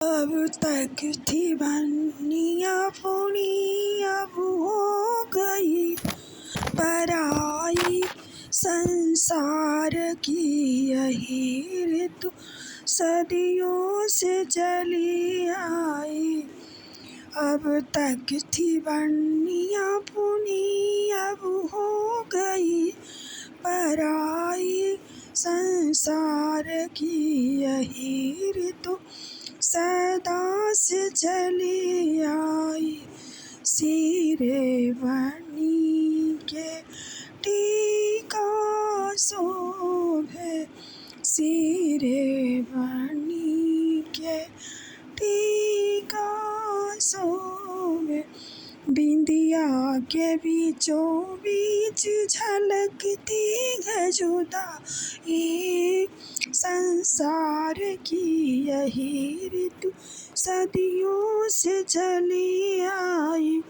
अब तक थी बनिया पुनी, अब हो गई पराई। संसार की यही ऋतु सदियों से चली आई। अब तक थी बनिया पुनी, अब हो गई पराई। संसार की यही ऋतु सदा से चली आई। सिरे बनी के टीका शोभे, सिरे बनी के टीका शोभे। बिंदिया के बीचों बीच झलकती है जुदाई। संसार की यही ऋतु सदियों से चली आई।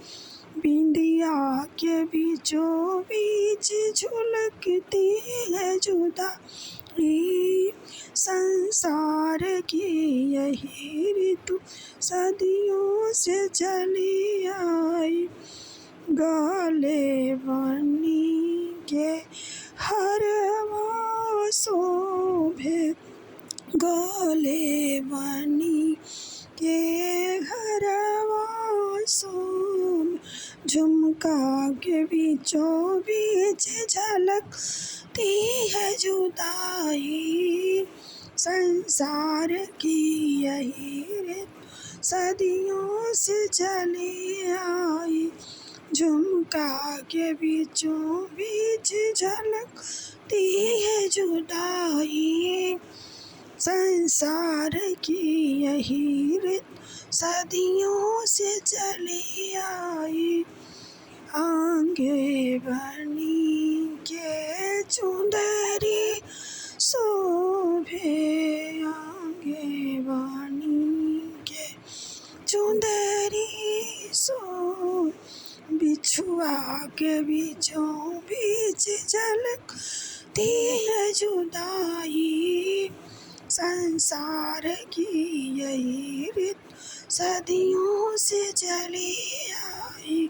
बिंदिया के बीचों बीच झलकती है जुदाई। संसार की यही ऋतु सदियों से चली आई। गले बनी के हरवा शोभे, गले बनी के हरवा शोभे। झुमका के बीचों बीच झलकती है जुदाई। संसार की यही ऋतु सदियों से चली आई। झुमका के बीचों बीच झलकती है जुदाई। संसार की यही ऋतु सदियों से चली आई। आंगे बनी के चुंदरी शोभे, आंगे बनी के चुंदरी शोभे। बिछुआ के बीचों बीच झलकती है जुदाई। संसार की यही ऋतु सदियों से चली आई।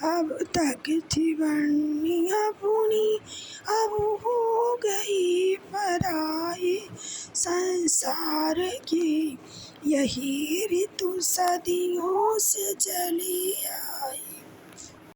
अब तक थी बनिया पुनी, अब हो गई पराई। संसार की यही ऋतु सदियों से चली आई।